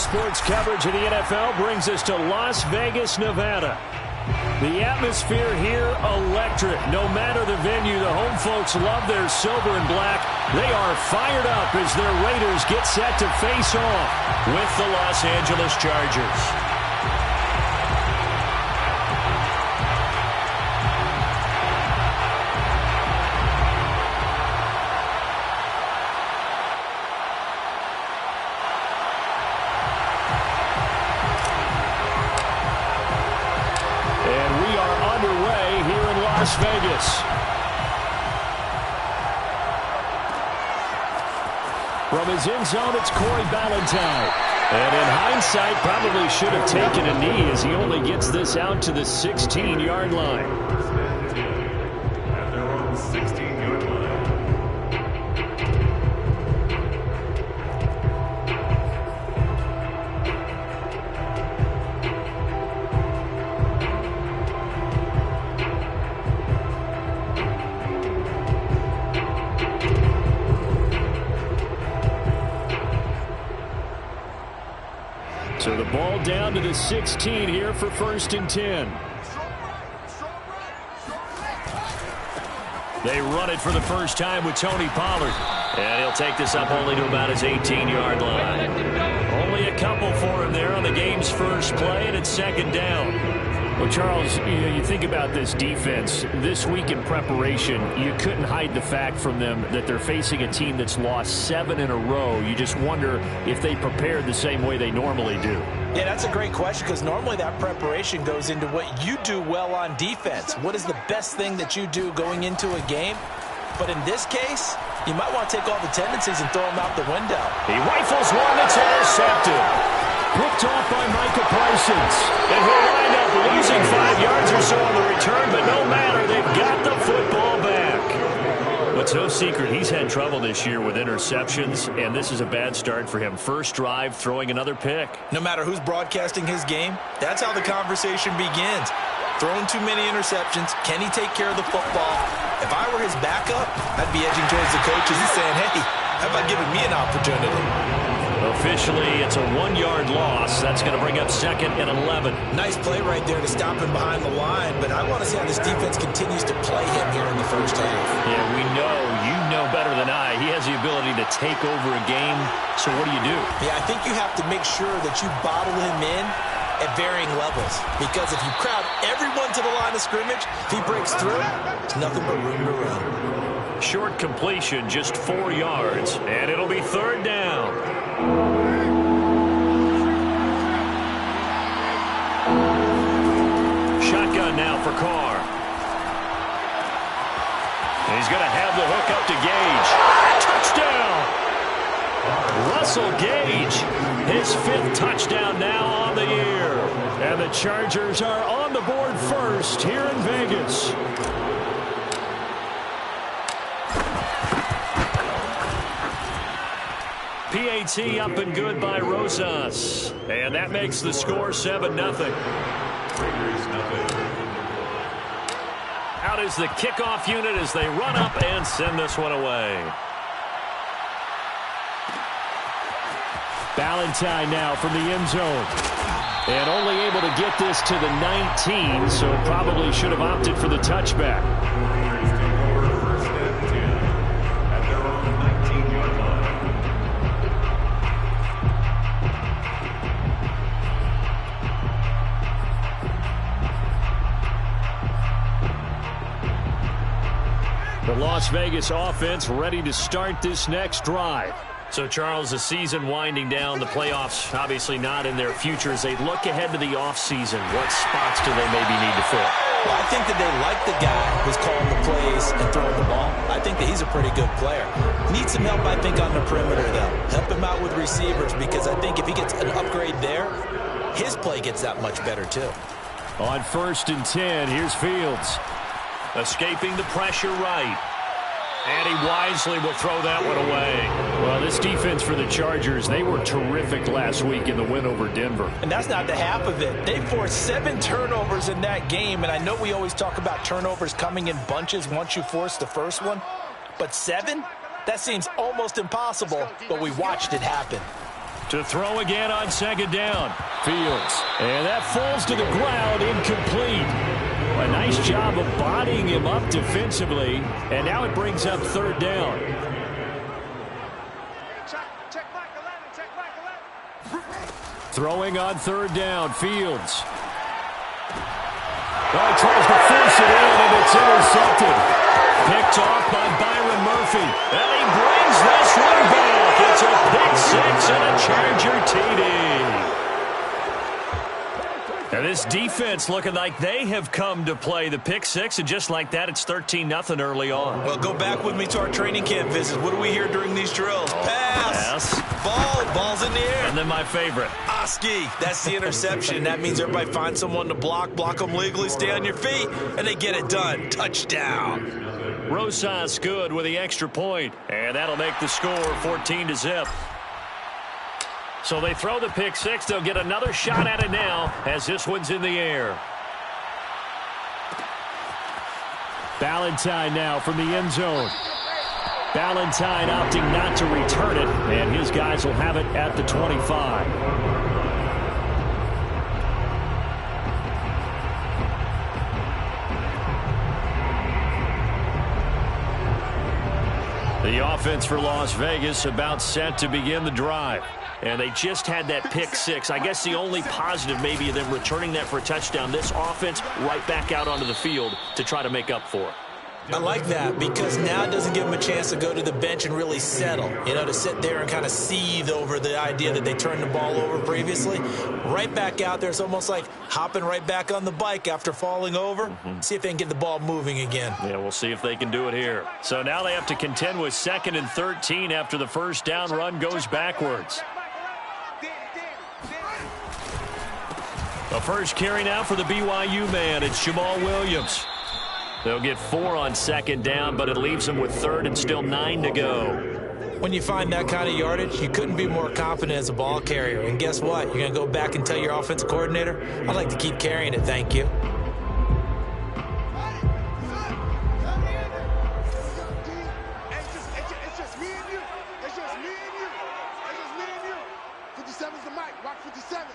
sports coverage of the NFL brings us to Las Vegas, Nevada. The atmosphere here, electric. No matter the venue, the home folks love their silver and black. They are fired up as their Raiders get set to face off with the Los Angeles Chargers. Las Vegas. From his end zone, it's Corey Ballantyne. And in hindsight, probably should have taken a knee as he only gets this out to the 16-yard line. At their own 16-yard line. So the ball down to the 16 here for 1st and 10. They run it for the first time with Tony Pollard. And he'll take this up only to about his 18-yard line. Only a couple for him there on the game's first play, and it's 2nd down. Well, Charles, you think about this defense. This week in preparation, you couldn't hide the fact from them that they're facing a team that's lost 7 in a row. You just wonder if they prepared the same way they normally do. Yeah, that's a great question because normally that preparation goes into what you do well on defense. What is the best thing that you do going into a game? But in this case, you might want to take all the tendencies and throw them out the window. He rifles one that's intercepted. Picked off by Micah Parsons. And he'll wind up losing 5 yards or so on the return, but no matter, they've got the football back. But it's no secret he's had trouble this year with interceptions, and this is a bad start for him. First drive, throwing another pick. No matter who's broadcasting his game, that's how the conversation begins. Throwing too many interceptions. Can he take care of the football? If I were his backup, I'd be edging towards the coaches and saying, hey, how about giving me an opportunity? Officially, it's a 1-yard loss. That's going to bring up 2nd and 11. Nice play right there to stop him behind the line, but I want to see how this defense continues to play him here in the first half. Yeah, we know. You know better than I. He has the ability to take over a game, so what do you do? Yeah, I think you have to make sure that you bottle him in at varying levels, because if you crowd everyone to the line of scrimmage, if he breaks through, there's nothing but room to run. Short completion, just 4 yards, and it'll be 3rd down. Shotgun now for Carr. And he's going to have the hook up to Gage. Touchdown! Russell Gage, his 5th touchdown now on the year. And the Chargers are on the board first here in Vegas. PAT up and good by Rosas. And that makes the score 7-0. Out is the kickoff unit as they run up and send this one away. Ballantyne now from the end zone. And only able to get this to the 19, so probably should have opted for the touchback. The Las Vegas offense ready to start this next drive. So, Charles, the season winding down, the playoffs obviously not in their future. As they look ahead to the offseason, what spots do they maybe need to fill? Well, I think that they like the guy who's calling the plays and throwing the ball. I think that he's a pretty good player. Needs some help, I think, on the perimeter, though. Help him out with receivers, because I think if he gets an upgrade there, his play gets that much better, too. On 1st and 10, here's Fields. Escaping the pressure right. And he wisely will throw that one away. Well, this defense for the Chargers, they were terrific last week in the win over Denver. And that's not the half of it. They forced 7 turnovers in that game, and I know we always talk about turnovers coming in bunches once you force the first one. But 7? That seems almost impossible, but we watched it happen. To throw again on second down. Fields. And that falls to the ground, incomplete. A nice job of bodying him up defensively. And now it brings up third down. Throwing on third down. Fields. Oh, he tries to force it in, and it's intercepted. Picked off by Byron Murphy. And he brings this one back. It's a pick six and a Charger TD. And this defense looking like they have come to play the pick six, and just like that, it's 13-0 early on. Well, go back with me to our training camp visit. What do we hear during these drills? Pass. Ball's in the air. And then my favorite. Oski. That's the interception. That means everybody finds someone to block them legally, stay on your feet, and they get it done. Touchdown. Rosas good with the extra point, and that'll make the score 14-0. So they throw the pick six. They'll get another shot at it now as this one's in the air. Ballantyne now from the end zone. Ballantyne opting not to return it, and his guys will have it at the 25. The offense for Las Vegas about set to begin the drive. And they just had that pick six. I guess the only positive maybe of them returning that for a touchdown. This offense right back out onto the field to try to make up for it. I like that because now it doesn't give them a chance to go to the bench and really settle. You know, to sit there and kind of seethe over the idea that they turned the ball over previously. Right back out there. It's almost like hopping right back on the bike after falling over. See if they can get the ball moving again. Yeah, we'll see if they can do it here. So now they have to contend with 2nd and 13 after the first down run goes backwards. The first carry now for the BYU man. It's Jamal Williams. They'll get 4 on 2nd down, but it leaves them with 3rd and still 9 to go. When you find that kind of yardage, you couldn't be more confident as a ball carrier. And guess what? You're going to go back and tell your offensive coordinator, I'd like to keep carrying it, thank you. It's just me and you. It's just me and you. 57's the mic. Rock 57.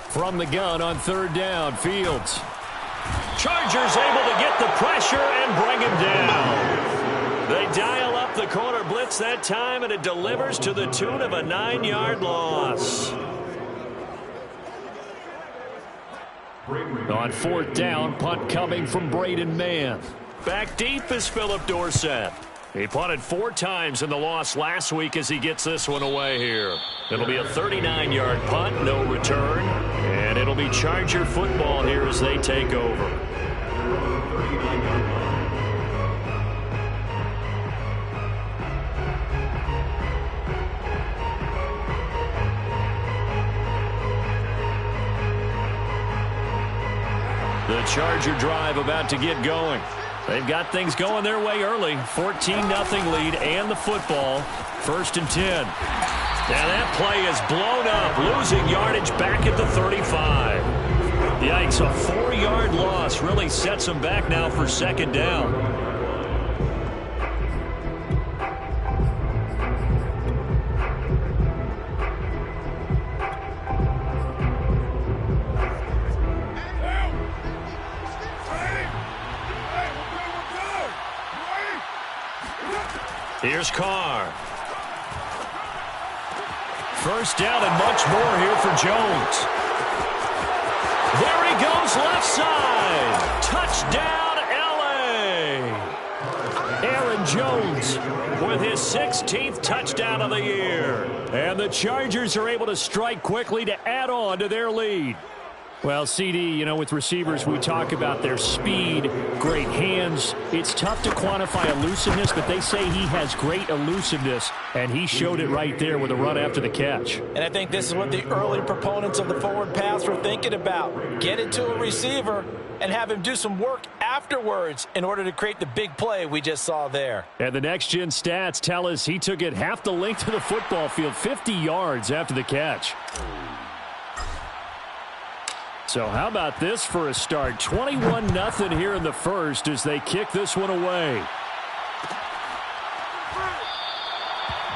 From the gun on 3rd down, Fields. Chargers able to get the pressure and bring him down. They dial up the corner blitz that time, and it delivers to the tune of a 9-yard loss. On 4th down, punt coming from Braden Mann. Back deep is Philip Dorsett. He punted 4 times in the loss last week as he gets this one away here. It'll be a 39-yard punt, no return, and it'll be Charger football here as they take over. The Charger drive about to get going. They've got things going their way early. 14-0 lead and the football. 1st and 10. Now that play is blown up. Losing yardage back at the 35. Yikes, a 4-yard loss really sets them back now for 2nd down. Here's Carr. 1st down and much more here for Jones. There he goes left side. Touchdown, L.A. Aaron Jones with his 16th touchdown of the year. And the Chargers are able to strike quickly to add on to their lead. Well, CD, you know, with receivers, we talk about their speed, great hands. It's tough to quantify elusiveness, but they say he has great elusiveness, and he showed it right there with a run after the catch. And I think this is what the early proponents of the forward pass were thinking about. Get it to a receiver and have him do some work afterwards in order to create the big play we just saw there. And the next-gen stats tell us he took it half the length of the football field, 50 yards after the catch. So how about this for a start? 21-0 here in the first as they kick this one away.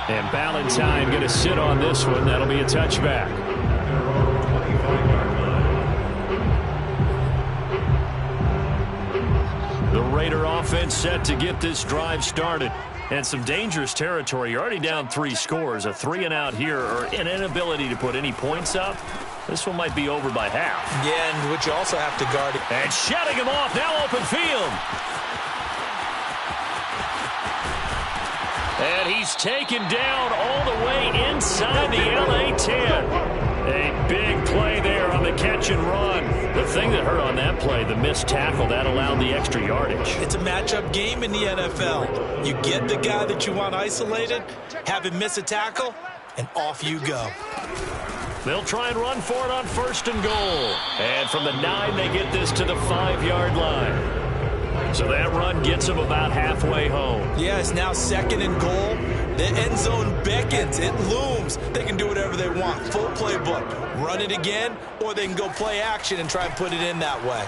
And Ballantyne going to sit on this one. That'll be a touchback. The Raider offense set to get this drive started. And some dangerous territory. You're already down 3 scores. A 3-and-out here, or an inability to put any points up. This one might be over by half. Yeah, and what you also have to guard. And shutting him off, now open field. And he's taken down all the way inside the LA 10. A big play there on the catch and run. The thing that hurt on that play, the missed tackle, that allowed the extra yardage. It's a matchup game in the NFL. You get the guy that you want isolated, have him miss a tackle, and off you go. They'll try and run for it on 1st and goal. And from the 9, they get this to the 5-yard line. So that run gets them about halfway home. Yeah, it's now 2nd and goal. The end zone beckons. It looms. They can do whatever they want. Full playbook. Run it again, or they can go play action and try and put it in that way.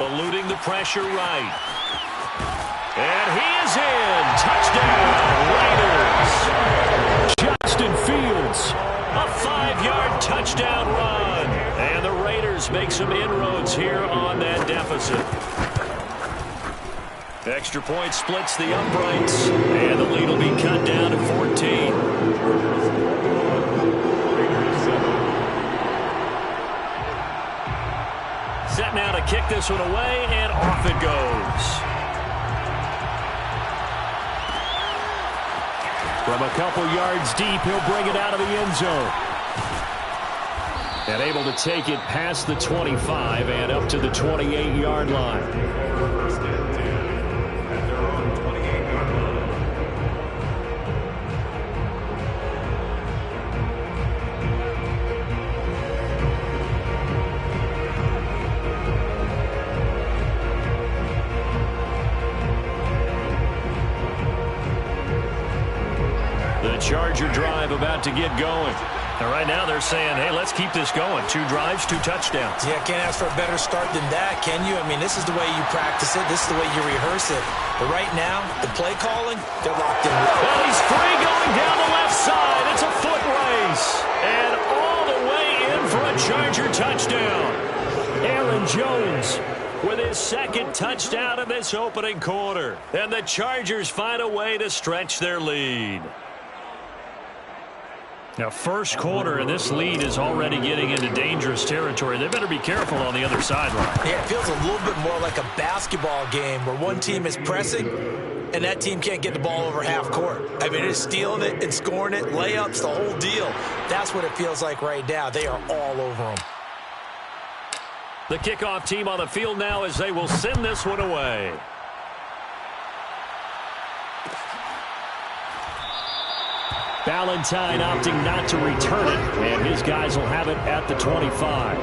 Eluding the pressure right. And he is in. Touchdown, Raiders. Justin Fields. A 5-yard touchdown run. And the Raiders make some inroads here on that deficit. Extra point splits the uprights, and the lead will be cut down to 14. Set now to kick this one away, and off it goes. From a couple yards deep, he'll bring it out of the end zone. And able to take it past the 25 and up to the 28-yard line. Charger drive about to get going. And right now they're saying, hey, let's keep this going. 2 drives, 2 touchdowns. Yeah, can't ask for a better start than that, can you? I mean, this is the way you practice it. This is the way you rehearse it. But right now, the play calling, they're locked in. Well, he's free going down the left side. It's a foot race. And all the way in for a Charger touchdown. Aaron Jones with his 2nd touchdown in this opening quarter. And the Chargers find a way to stretch their lead. Now, 1st quarter, and this lead is already getting into dangerous territory. They better be careful on the other sideline. Yeah, it feels a little bit more like a basketball game where one team is pressing and that team can't get the ball over half court. I mean, it's stealing it and scoring it, layups, the whole deal. That's what it feels like right now. They are all over them. The kickoff team on the field now as they will send this one away. Ballantyne opting not to return it, and his guys will have it at the 25.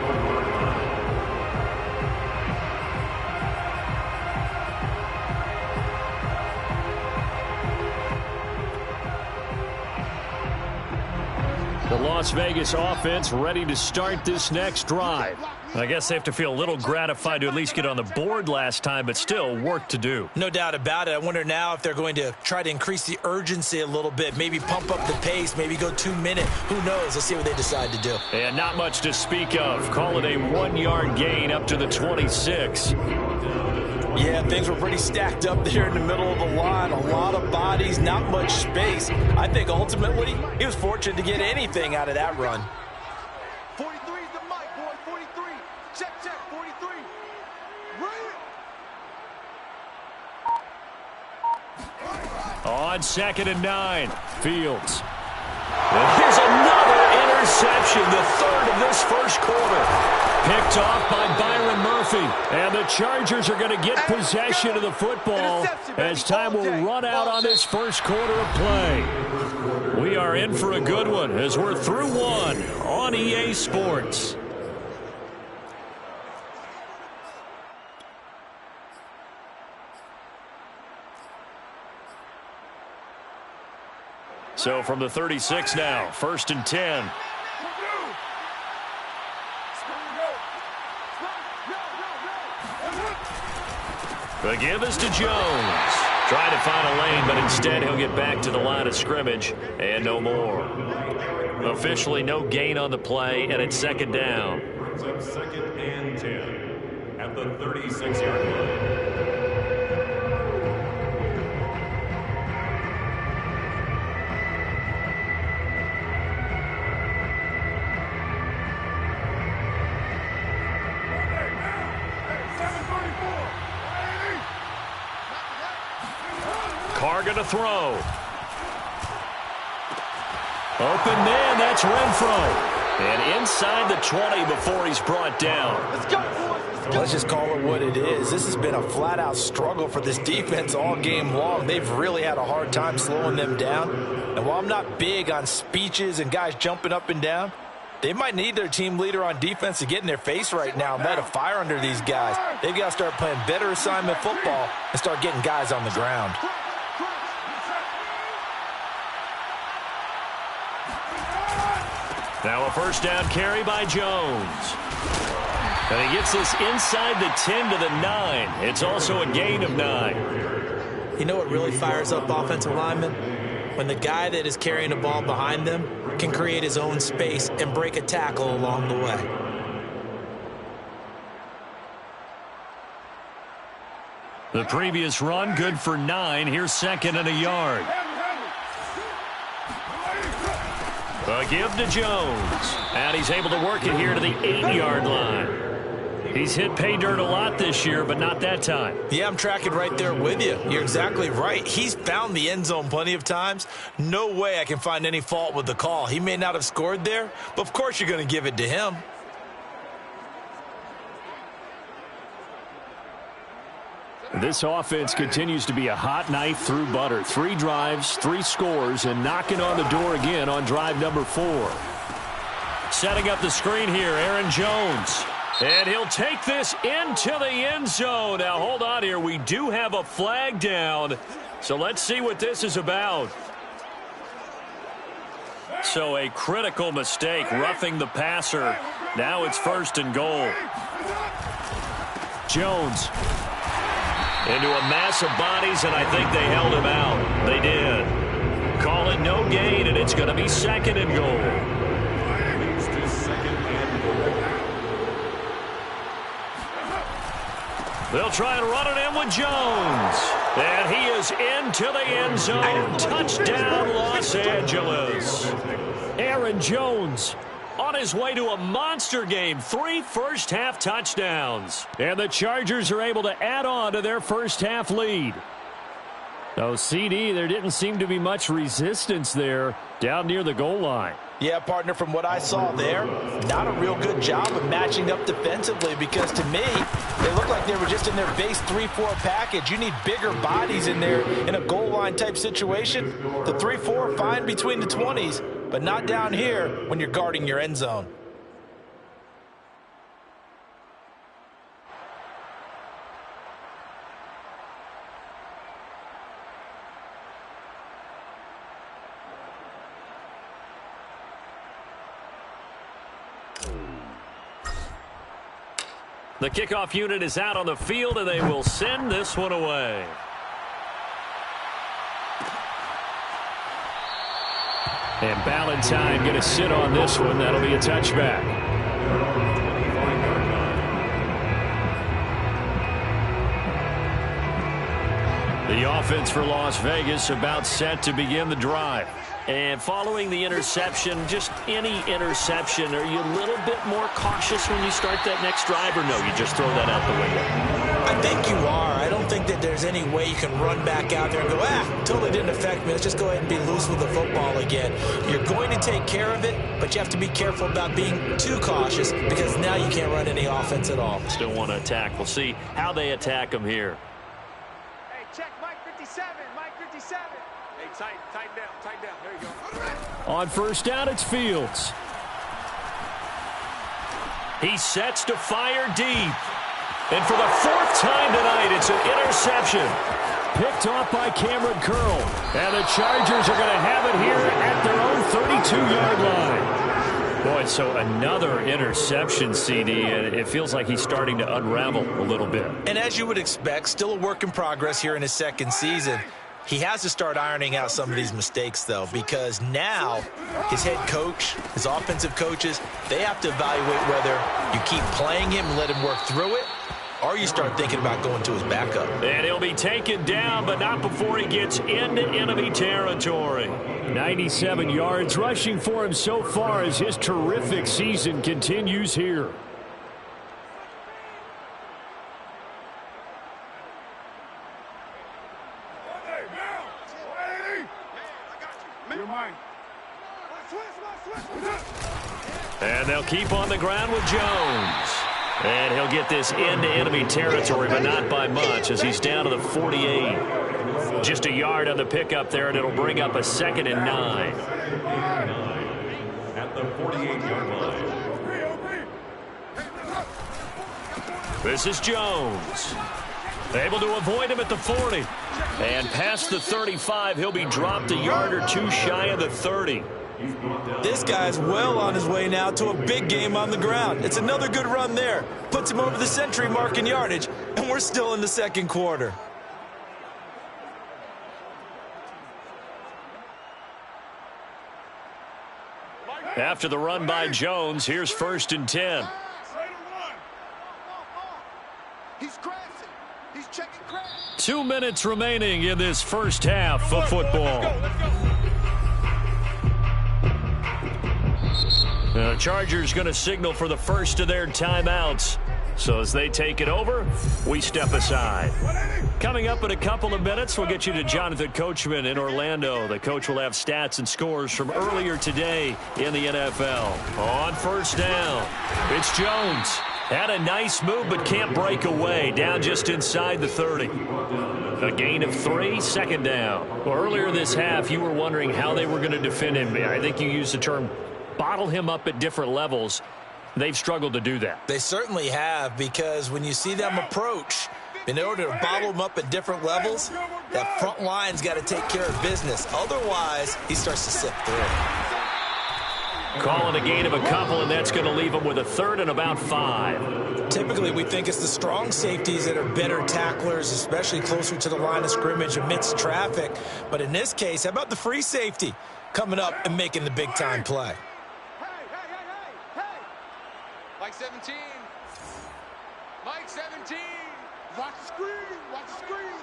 The Las Vegas offense ready to start this next drive. I guess they have to feel a little gratified to at least get on the board last time, but still work to do. No doubt about it. I wonder now if they're going to try to increase the urgency a little bit, maybe pump up the pace, maybe go 2 minute. Who knows? Let's see what they decide to do. And not much to speak of. Call it a 1-yard gain up to the 26. Yeah, things were pretty stacked up there in the middle of the line. A lot of bodies, not much space. I think ultimately he was fortunate to get anything out of that run. 43 is the mic, boy. 43. Check, 43. On 2nd and 9, Fields. And here's another interception, the 3rd of this 1st quarter. Picked off by Byron Murphy. And the Chargers are going to get possession of the football as time will run out on this 1st quarter of play. We are in for a good one as we're through 1 on EA Sports. So from the 36 now, 1st and 10. The give is to Jones. Trying to find a lane, but instead he'll get back to the line of scrimmage and no more. Officially no gain on the play, and it's second down. Brings up 2nd and 10 at the 36-yard line. Carr going to throw. Open man, that's Renfro. And inside the 20 before he's brought down. Let's go, boys. Let's go. Let's just call it what it is. This has been a flat-out struggle for this defense all game long. They've really had a hard time slowing them down. And while I'm not big on speeches and guys jumping up and down, they might need their team leader on defense to get in their face right now and light a fire under these guys. They've got to start playing better assignment football and start getting guys on the ground. Now a first down carry by Jones. And he gets this inside the 10 to the 9. It's also a gain of 9. You know what really fires up offensive linemen? When the guy that is carrying the ball behind them can create his own space and break a tackle along the way. The previous run good for 9. Here's 2nd and a yard. A give to Jones. And he's able to work it here to the 8-yard line. He's hit pay dirt a lot this year, but not that time. Yeah, I'm tracking right there with you. You're exactly right. He's found the end zone plenty of times. No way I can find any fault with the call. He may not have scored there, but of course you're going to give it to him. This offense continues to be a hot knife through butter. 3 drives, 3 scores, and knocking on the door again on drive number 4. Setting up the screen here, Aaron Jones. And he'll take this into the end zone. Now, hold on here. We do have a flag down. So let's see what this is about. So a critical mistake, roughing the passer. Now it's 1st and goal. Jones. Into a mass of bodies, and I think they held him out. They did. Call it no gain, and it's going to be 2nd and goal. They'll try and run it in with Jones. And he is into the end zone. Touchdown, Los Angeles. Aaron Jones on his way to a monster game. 3 first-half touchdowns. And the Chargers are able to add on to their first-half lead. So, CD, there didn't seem to be much resistance there down near the goal line. Yeah, partner, from what I saw there, not a real good job of matching up defensively because to me, they look like they were just in their base 3-4 package. You need bigger bodies in there in a goal line type situation. The 3-4, fine between the 20s, but not down here when you're guarding your end zone. The kickoff unit is out on the field, and they will send this one away. And Ballantyne going to sit on this one. That'll be a touchback. The offense for Las Vegas about set to begin the drive. And following the interception, just any interception, are you a little bit more cautious when you start that next drive, or no, you just throw that out the window? I think you are. I don't think that there's any way you can run back out there and go, totally didn't affect me. Let's just go ahead and be loose with the football again. You're going to take care of it, but you have to be careful about being too cautious because now you can't run any offense at all. Still want to attack. We'll see how they attack them here. Hey, check Mike 57. Mike 57. Hey, tighten down. There you go. On first down, it's Fields. He sets to fire deep. And for the 4th time tonight, it's an interception. Picked off by Cameron Curl. And the Chargers are going to have it here at their own 32-yard line. Boy, right, so another interception, CD, and it feels like he's starting to unravel a little bit. And as you would expect, still a work in progress here in his second season. He has to start ironing out some of these mistakes, though, because now his head coach, his offensive coaches, they have to evaluate whether you keep playing him and let him work through it, or you start thinking about going to his backup. And he'll be taken down, but not before he gets into enemy territory. 97 yards rushing for him so far as his terrific season continues here. And they'll keep on the ground with Jones. And he'll get this into enemy territory, but not by much as he's down to the 48. Just a yard on the pickup there, and it'll bring up a 2nd and 9. At the 48-yard line. This is Jones. Able to avoid him at the 40. And past the 35, he'll be dropped a yard or two shy of the 30. This guy's well on his way now to a big game on the ground. It's another good run there. Puts him over the century mark in yardage, and we're still in the second quarter. After the run by Jones, here's 1st and 10. He's crashing. He's checking crash. 2 minutes remaining in this first half of football. Let's go. The Chargers going to signal for the first of their timeouts. So as they take it over, we step aside. Coming up in a couple of minutes, we'll get you to Jonathan Coachman in Orlando. The coach will have stats and scores from earlier today in the NFL. On first down, it's Jones. Had a nice move but can't break away. Down just inside the 30. A gain of 3, 2nd down. Well, earlier this half, you were wondering how they were going to defend him. I think you used the term bottle him up at different levels. They've struggled to do that. They certainly have, because when you see them approach, in order to bottle him up at different levels, that front line's got to take care of business. Otherwise, he starts to slip through. Calling a gain of a couple, and that's going to leave him with a 3rd and about 5. Typically, we think it's the strong safeties that are better tacklers, especially closer to the line of scrimmage amidst traffic. But in this case, how about the free safety coming up and making the big-time play? Mike 17. Mike 17. Watch the screen. Watch the screen.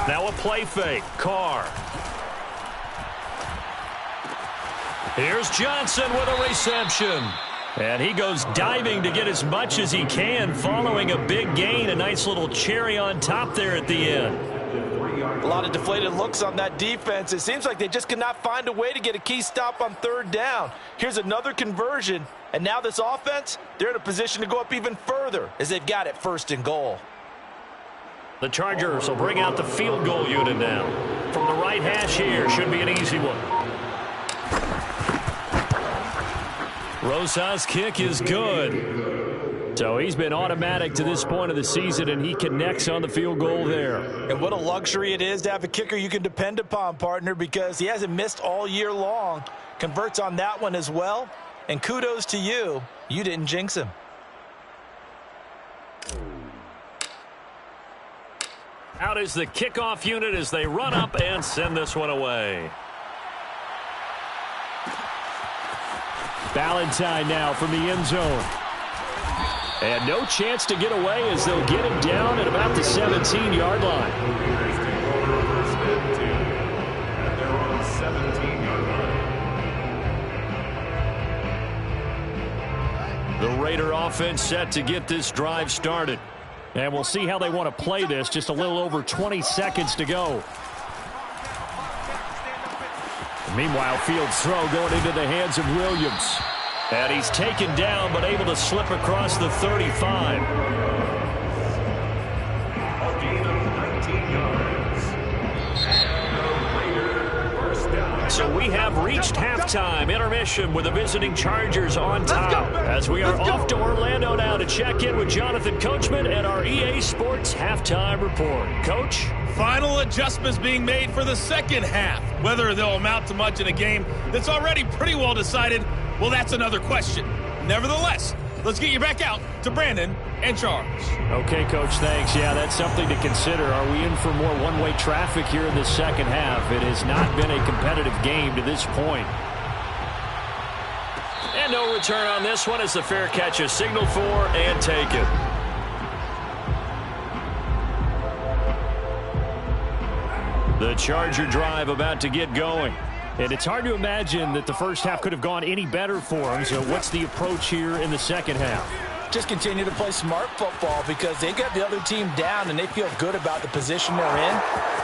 Now a play fake. Carr. Here's Johnson with a reception. And he goes diving to get as much as he can following a big gain. A nice little cherry on top there at the end. A lot of deflated looks on that defense. It seems like they just cannot find a way to get a key stop on 3rd down. Here's another conversion, and now this offense, they're in a position to go up even further as they've got it 1st and goal. The Chargers will bring out the field goal unit now. From the right hash here, should be an easy one. Rosas' kick is good. So he's been automatic to this point of the season, and he connects on the field goal there. And what a luxury it is to have a kicker you can depend upon, partner, because he hasn't missed all year long. Converts on that one as well. And kudos to you. You didn't jinx him. Out is the kickoff unit as they run up and send this one away. Valentine now from the end zone. And no chance to get away as they'll get him down at about the 17-yard line. They're on the 17-yard line. The Raider offense set to get this drive started. And we'll see how they want to play this. Just a little over 20 seconds to go. Meanwhile, Fields' throw going into the hands of Williams. And he's taken down, but able to slip across the 35. A gain of 19 yards. And the Raider first down. So we have reached halftime intermission with the visiting Chargers on top. As we are off to Orlando now to check in with Jonathan Coachman and our EA Sports halftime report. Coach? Final adjustments being made for the second half. Whether they'll amount to much in a game that's already pretty well decided, well, that's another question. Nevertheless, let's get you back out to Brandon and Charles. Okay, Coach, thanks. Yeah, that's something to consider. Are we in for more one-way traffic here in the second half? It has not been a competitive game to this point. And no return on this one as the fair catch is signaled for and taken. The Charger drive about to get going. And it's hard to imagine that the first half could have gone any better for them. So what's the approach here in the second half? Just continue to play smart football because they got the other team down and they feel good about the position they're in.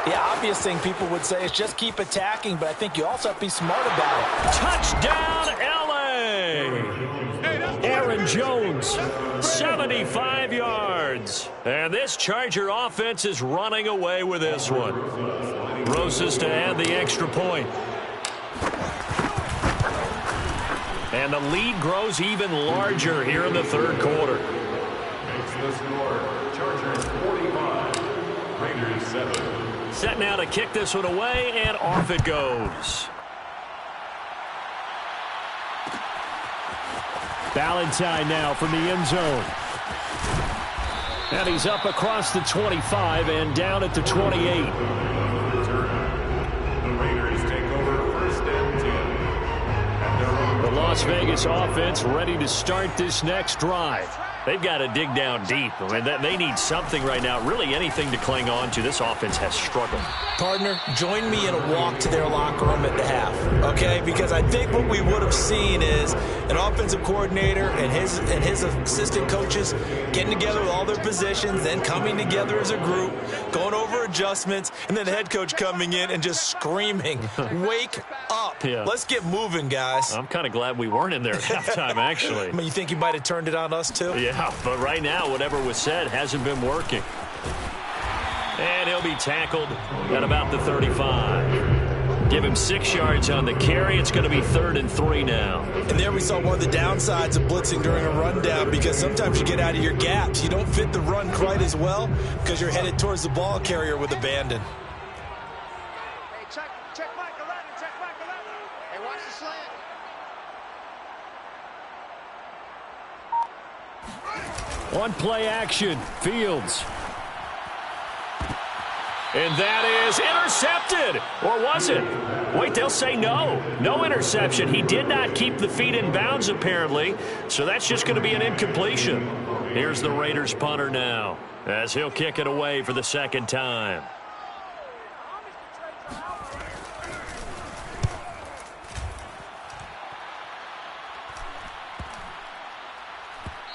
The obvious thing people would say is just keep attacking, but I think you also have to be smart about it. Touchdown, L.A. Aaron Jones, 75 yards. And this Charger offense is running away with this one. Roses to add the extra point. And the lead grows even larger here in the third quarter. Makes the score Chargers 45, Raiders 7. Set now to kick this one away, and off it goes. Valentine now from the end zone. And he's up across the 25 and down at the 28. Las Vegas offense ready to start this next drive. They've got to dig down deep. I mean, they need something right now, really anything to cling on to. This offense has struggled. Partner, join me in a walk to their locker room at the half, okay? Because I think what we would have seen is an offensive coordinator and his assistant coaches getting together with all their positions, then coming together as a group, going over adjustments, and then the head coach coming in and just screaming, wake up. Yeah. Let's get moving, guys. I'm kind of glad we weren't in there at halftime, actually. I mean, you think he might have turned it on us, too? Yeah, but right now, whatever was said hasn't been working. And he'll be tackled at about the 35. Give him 6 yards on the carry. It's going to be 3rd and 3 now. And there we saw one of the downsides of blitzing during a rundown because sometimes you get out of your gaps. You don't fit the run quite as well because you're headed towards the ball carrier with abandon. Hey, check Mike 11, check Mike 11. Hey, watch the slant. On play action, Fields. And that is intercepted. Or was it? Wait, they'll say no. No interception. He did not keep the feet in bounds, apparently. So that's just going to be an incompletion. Here's the Raiders punter now, as he'll kick it away for the second time.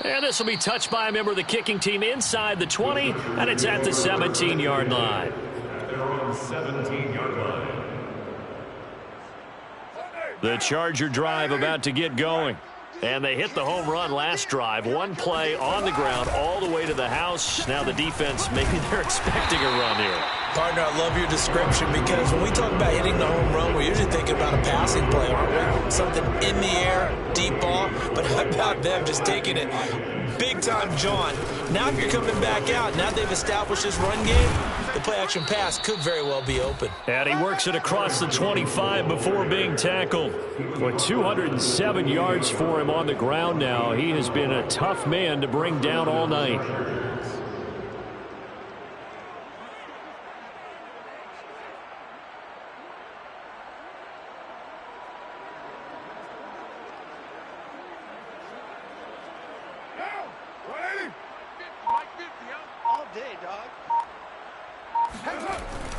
And this will be touched by a member of the kicking team inside the 20, and it's at the 17-yard line. They're on 17-yard line. The Charger drive about to get going. And they hit the home run last drive. One play on the ground all the way to the house. Now the defense, maybe they're expecting a run here. Partner, I love your description because when we talk about hitting the home run, we're usually thinking about a passing play, aren't we? Something in the air, deep ball. But how about them just taking it big time, John? Now if you're coming back out, now they've established this run game, the play-action pass could very well be open. And he works it across the 25 before being tackled. With 207 yards for him on the ground now, he has been a tough man to bring down all night.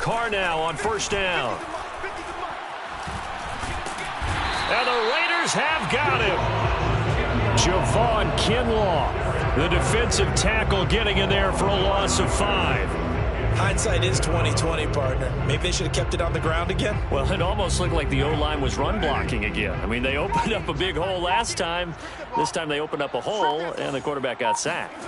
Carr now on first down. And the Raiders have got him. Javon Kinlaw, the defensive tackle, getting in there for a loss of 5. Hindsight is 20/20, partner. Maybe they should have kept it on the ground again. Well, it almost looked like the O-line was run blocking again. I mean, they opened up a big hole last time. This time they opened up a hole, and the quarterback got sacked.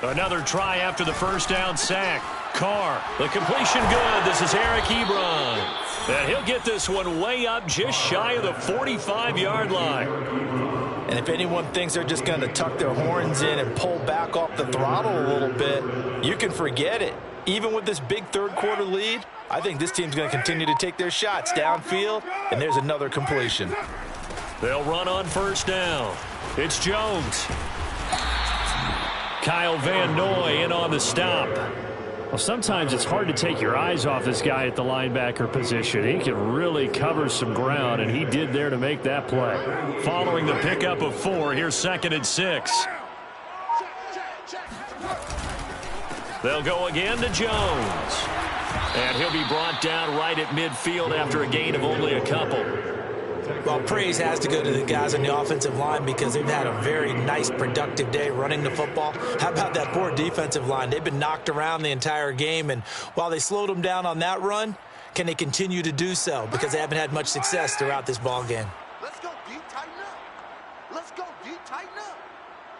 Another try after the first down sack. Carr, the completion good. This is Eric Ebron. And he'll get this one way up just shy of the 45-yard line. And if anyone thinks they're just going to tuck their horns in and pull back off the throttle a little bit, you can forget it. Even with this big third-quarter lead, I think this team's going to continue to take their shots downfield, and there's another completion. They'll run on first down. It's Jones. Kyle Van Noy in on the stop. Well, sometimes it's hard to take your eyes off this guy at the linebacker position. He can really cover some ground, and he did there to make that play. Following the pickup of 4, here's 2nd and 6. They'll go again to Jones. And he'll be brought down right at midfield after a gain of only a couple. Well, praise has to go to the guys on the offensive line because they've had a very nice, productive day running the football. How about that poor defensive line? They've been knocked around the entire game, and while they slowed them down on that run, can they continue to do so? Because they haven't had much success throughout this ball game. Let's go deep, tighten up. Let's go deep, tighten up.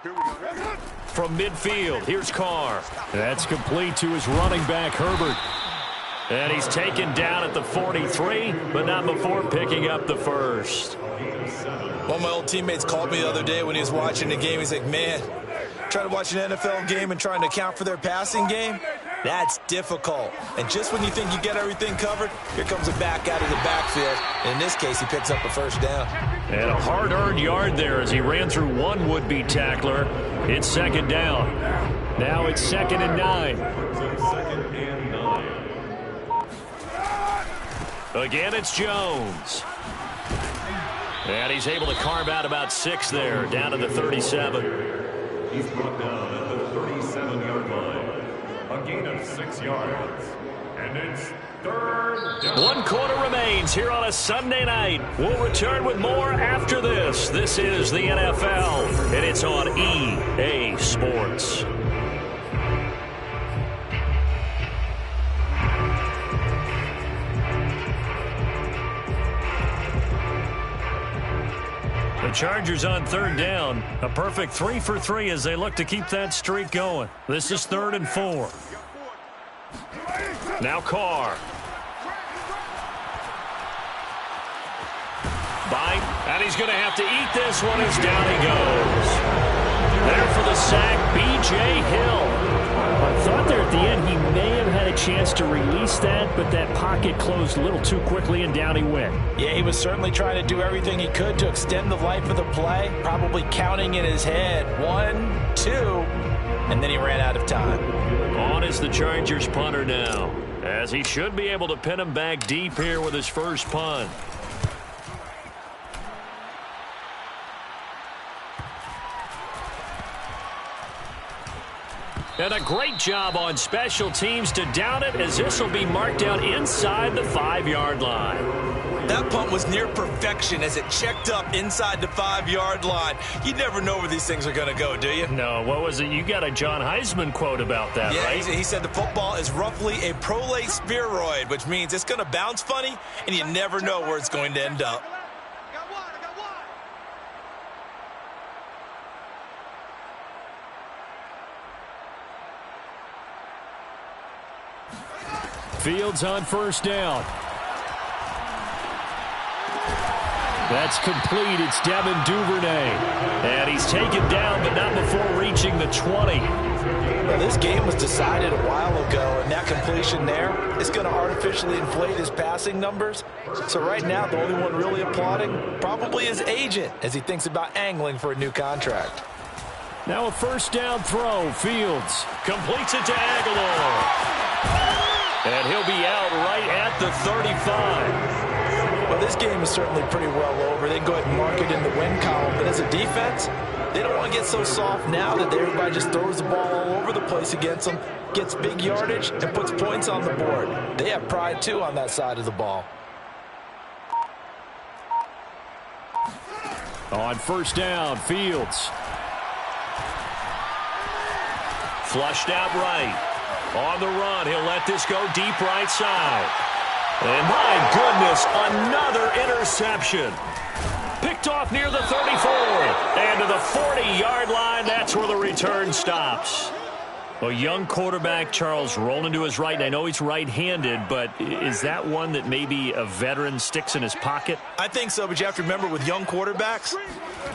Here we go. From midfield, here's Carr. That's complete to his running back, Herbert. And he's taken down at the 43, but not before picking up the first. One of my old teammates called me the other day when he was watching the game. He's like, man, trying to watch an NFL game and trying to account for their passing game, that's difficult. And just when you think you get everything covered, here comes a back out of the backfield. And in this case, he picks up a first down. And a hard-earned yard there as he ran through one would-be tackler. It's 2nd down. Now it's 2nd and 9. 2nd and 9. Again, it's Jones. And he's able to carve out about 6 there, down to the 37. He's brought down at the 37-yard line. A gain of 6 yards. And it's 3rd down. 1 quarter remains here on a Sunday night. We'll return with more after this. This is the NFL, and it's on EA Sports. The Chargers on 3rd down. A perfect 3 for 3 as they look to keep that streak going. This is 3rd and 4. Now Carr. Bite, and he's going to have to eat this one as down he goes. There for the sack, B.J. Hill. I thought there at the end he may have had a chance to release that, but that pocket closed a little too quickly and down he went. Yeah, he was certainly trying to do everything he could to extend the life of the play, probably counting in his head 1, 2, and then he ran out of time. On is the Chargers punter now, as he should be able to pin him back deep here with his first punt. And a great job on special teams to down it, as this will be marked down inside the 5-yard line. That punt was near perfection as it checked up inside the 5-yard line. You never know where these things are going to go, do you? No, what was it? You got a John Heisman quote about that, right? Yeah, he said the football is roughly a prolate spheroid, which means it's going to bounce funny, and you never know where it's going to end up. Fields on 1st down. That's complete. It's Devin Duvernay. And he's taken down, but not before reaching the 20. Well, this game was decided a while ago, and that completion there is going to artificially inflate his passing numbers. So right now, the only one really applauding probably his agent as he thinks about angling for a new contract. Now a 1st down throw. Fields completes it to Aguilar. And he'll be out right at the 35. Well, this game is certainly pretty well over. They can go ahead and mark it in the win column. But as a defense, they don't want to get so soft now that everybody just throws the ball all over the place against them, gets big yardage, and puts points on the board. They have pride, too, on that side of the ball. On 1st down, Fields. Flushed out right. On the run, he'll let this go deep right side. And my goodness, another interception. Picked off near the 34. And to the 40-yard line, that's where the return stops. A young quarterback, Charles, rolling to his right, and I know he's right-handed, but is that one that maybe a veteran sticks in his pocket? I think so, but you have to remember with young quarterbacks,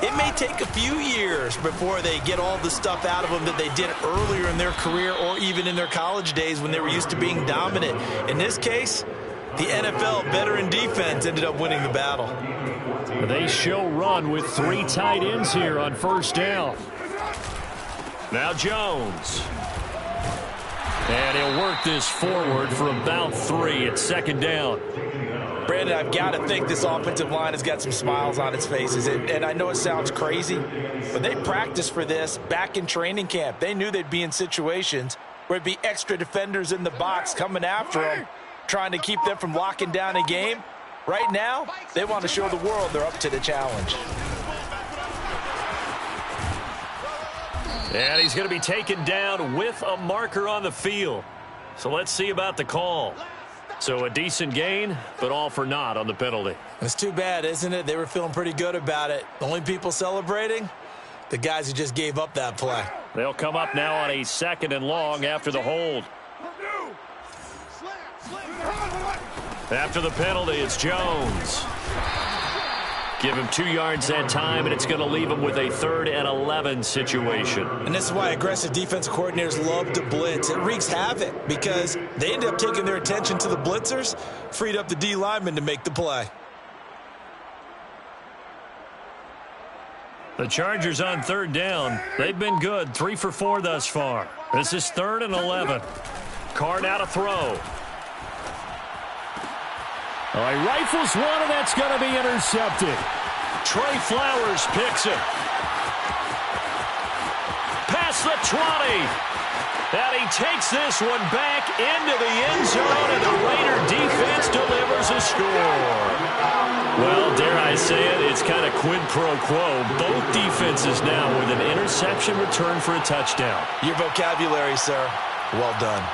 it may take a few years before they get all the stuff out of them that they did earlier in their career or even in their college days when they were used to being dominant. In this case, the NFL veteran defense ended up winning the battle. They show run with 3 tight ends here on first down. Now Jones. And he'll work this forward for about 3 at second down. Brandon, I've got to think this offensive line has got some smiles on its faces. And I know it sounds crazy, but they practiced for this back in training camp. They knew they'd be in situations where it'd be extra defenders in the box coming after them, trying to keep them from locking down a game. Right now, they want to show the world they're up to the challenge. And he's going to be taken down with a marker on the field. So let's see about the call. So a decent gain, but all for naught on the penalty. It's too bad, isn't it? They were feeling pretty good about it. The only people celebrating, the guys who just gave up that play. They'll come up now on a 2nd and long after the hold. After the penalty, it's Jones. Give him 2 yards that time, and it's going to leave him with a 3rd and 11 situation. And this is why aggressive defensive coordinators love to blitz. It wreaks havoc because they end up taking their attention to the blitzers, freed up the D lineman to make the play. The Chargers on 3rd down. They've been good, 3 for 4 thus far. This is 3rd and 11. Card out a throw. All right, rifles one, and that's going to be intercepted. Trey Flowers picks it. Past the 20. And he takes this one back into the end zone, and the Raider defense delivers a score. Well, dare I say it, it's kind of quid pro quo. Both defenses now with an interception return for a touchdown. Your vocabulary, sir. Well done.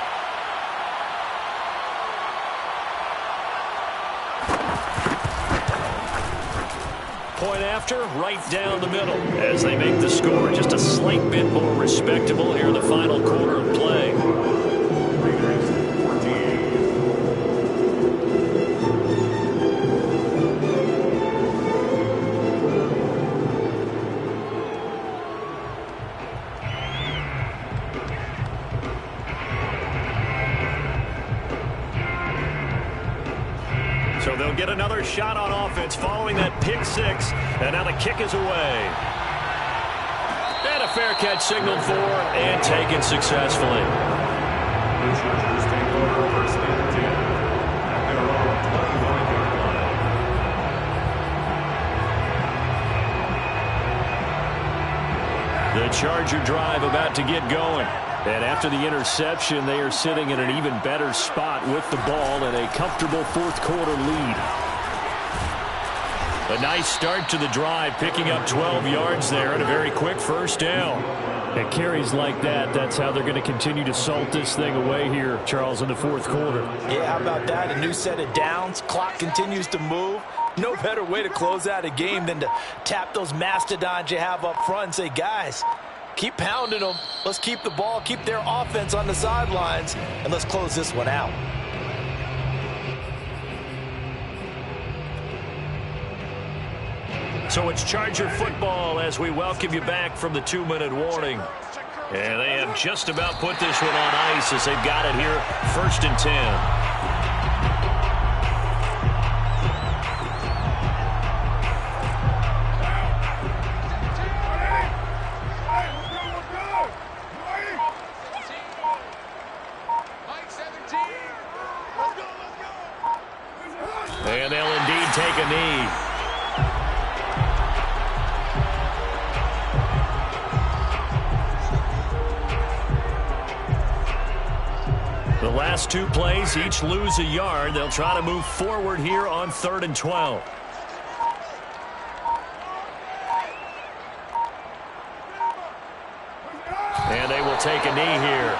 Point after, right down the middle as they make the score just a slight bit more respectable here in the final quarter of play. So they'll get another shot on offense following that pick 6. And now the kick is away. And a fair catch signaled for and taken successfully. The Chargers take over 1st and 10 at their own 21-yard line. The Charger drive about to get going. And after the interception, they are sitting in an even better spot with the ball and a comfortable 4th quarter lead. A nice start to the drive, picking up 12 yards there and a very quick 1st down. At carries like that, that's how they're going to continue to salt this thing away here, Charles, in the 4th quarter. Yeah, how about that? A new set of downs. Clock continues to move. No better way to close out a game than to tap those mastodons you have up front and say, guys, keep pounding them. Let's keep the ball, keep their offense on the sidelines, and let's close this one out. So it's Charger football as we welcome you back from the 2-minute warning. And they have just about put this one on ice as they've got it here, 1st and 10. And they'll indeed take a knee. The last 2 plays, each lose a yard. They'll try to move forward here on 3rd and 12. And they will take a knee here.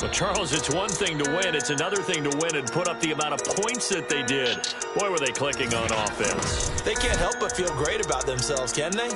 Well, Charles, it's one thing to win. It's another thing to win and put up the amount of points that they did. Boy, were they clicking on offense. They can't help but feel great about themselves, can they?